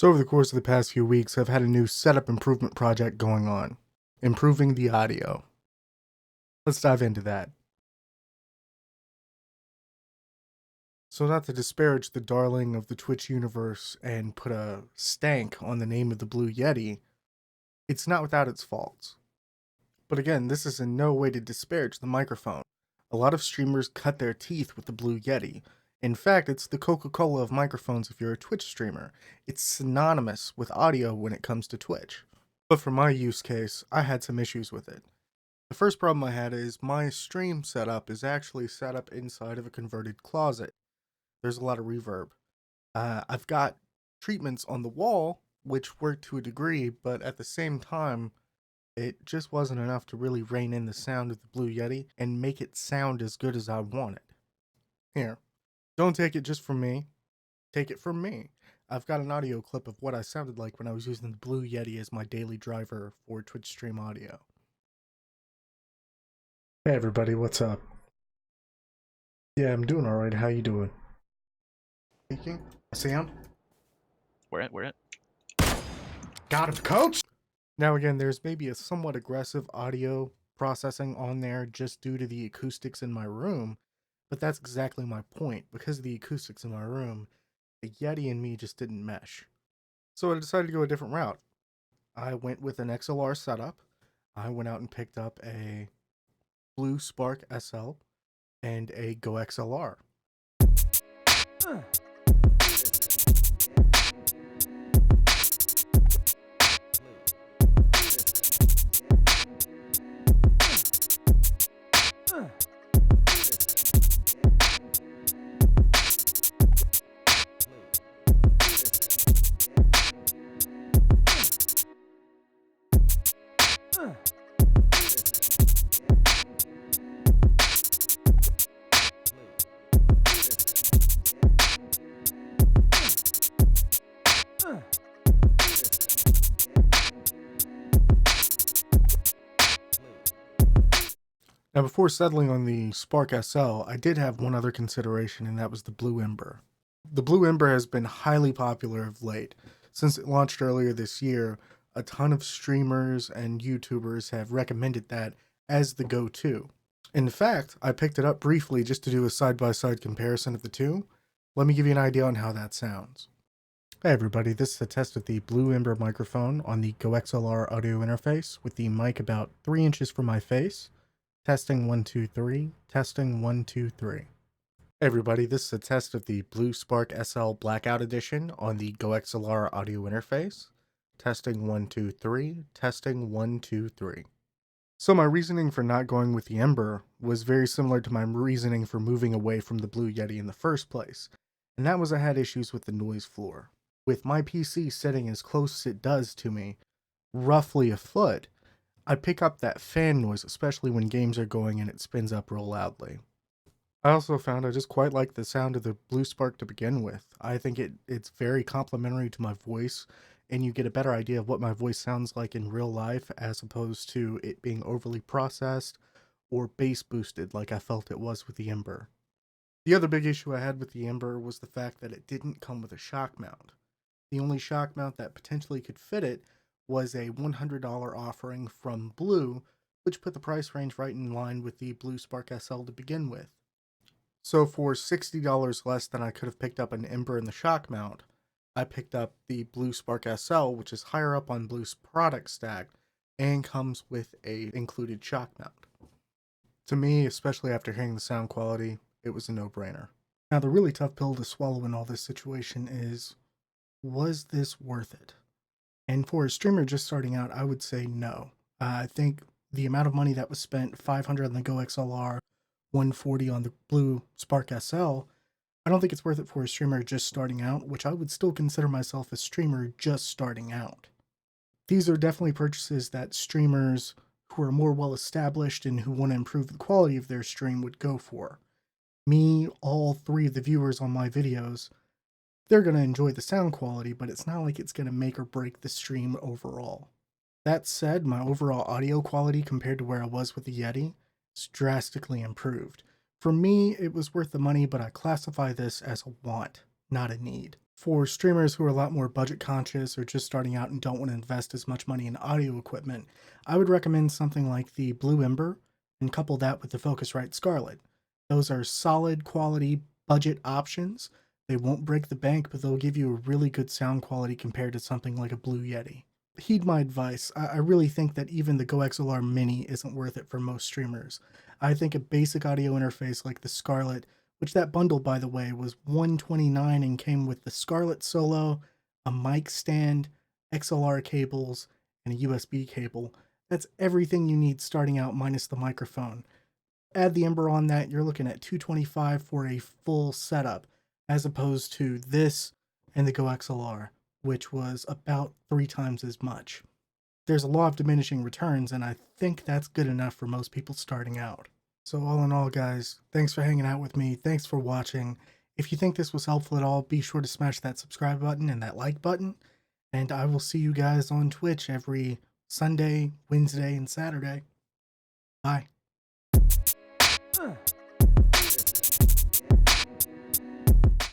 So over the course of the past few weeks, I've had a new setup improvement project going on, improving the audio. Let's dive into that. So not to disparage the darling of the Twitch universe and put a stank on the name of the Blue Yeti, it's not without its faults. But again, this is in no way to disparage the microphone. A lot of streamers cut their teeth with the Blue Yeti. In fact, it's the Coca-Cola of microphones if you're a Twitch streamer. It's synonymous with audio when it comes to Twitch. But for my use case, I had some issues with it. The first problem I had is my stream setup is actually set up inside of a converted closet. There's a lot of reverb. I've got treatments on the wall, which work to a degree, but at the same time, it just wasn't enough to really rein in the sound of the Blue Yeti and make it sound as good as I wanted. Here, don't take it just from me. Take it from me. I've got an audio clip of what I sounded like when I was using the Blue Yeti as my daily driver for Twitch stream audio. Hey everybody, what's up? Yeah, I'm doing alright. How you doing? Speaking? Sound? We're it. Got him, coach! Now again, there's maybe a somewhat aggressive audio processing on there just due to the acoustics in my room, but that's exactly my point. Because of the acoustics in my room, the Yeti and me just didn't mesh. So I decided to go a different route. I went with an XLR setup. I went out and picked up a Blue Spark SL and a GoXLR. Now, before settling on the Spark SL, I did have one other consideration, and that was the Blue Ember. The Blue Ember has been highly popular of late. Since it launched earlier this year, a ton of streamers and YouTubers have recommended that as the go-to. In fact, I picked it up briefly just to do a side-by-side comparison of the two. Let me give you an idea on how that sounds. Hey everybody, this is a test of the Blue Ember microphone on the GoXLR audio interface with the mic about 3 inches from my face. Testing 1, 2, 3. Testing 1, 2, 3. Hey everybody, this is a test of the Blue Spark SL Blackout Edition on the GoXLR audio interface. Testing 1, 2, 3. Testing 1, 2, 3. So my reasoning for not going with the Ember was very similar to my reasoning for moving away from the Blue Yeti in the first place, and that was I had issues with the noise floor. With my PC sitting as close as it does to me, roughly a foot, I pick up that fan noise, especially when games are going and it spins up real loudly. I also found I just quite like the sound of the Blue Spark to begin with. I think it's very complimentary to my voice, and you get a better idea of what my voice sounds like in real life as opposed to it being overly processed or bass boosted like I felt it was with the Ember. The other big issue I had with the Ember was the fact that it didn't come with a shock mount. The only shock mount that potentially could fit it was a $100 offering from Blue, which put the price range right in line with the Blue Spark SL to begin with. So for $60 less than I could have picked up an Ember and the shock mount, I picked up the Blue Spark SL, which is higher up on Blue's product stack and comes with a included shock mount. To me, especially after hearing the sound quality, it was a no-brainer. Now the really tough pill to swallow in all this situation is, was this worth it? And for a streamer just starting out, I would say no. I think the amount of money that was spent, $500 on the GoXLR, $140 on the Blue Spark SL, I don't think it's worth it for a streamer just starting out, which I would still consider myself a streamer just starting out. These are definitely purchases that streamers who are more well established and who want to improve the quality of their stream would go for. Me, all 3 of the viewers on my videos, they're going to enjoy the sound quality, but it's not like it's going to make or break the stream overall. That said, my overall audio quality compared to where I was with the Yeti is drastically improved. For me, it was worth the money, but I classify this as a want, not a need. For streamers who are a lot more budget conscious or just starting out and don't want to invest as much money in audio equipment, I would recommend something like the Blue Ember and couple that with the Focusrite Scarlett. Those are solid quality budget options. They won't break the bank, but they'll give you a really good sound quality compared to something like a Blue Yeti. Heed my advice. I really think that even the GoXLR Mini isn't worth it for most streamers. I think a basic audio interface like the Scarlett, which that bundle, by the way, was $129 and came with the Scarlett Solo, a mic stand, XLR cables, and a USB cable. That's everything you need starting out minus the microphone. Add the Ember on that, you're looking at $225 for a full setup, as opposed to this and the GoXLR, which was about 3 times as much. There's a law of diminishing returns, and I think that's good enough for most people starting out. So all in all, guys, thanks for hanging out with me. Thanks for watching. If you think this was helpful at all, be sure to smash that subscribe button and that like button. And I will see you guys on Twitch every Sunday, Wednesday, and Saturday. Bye.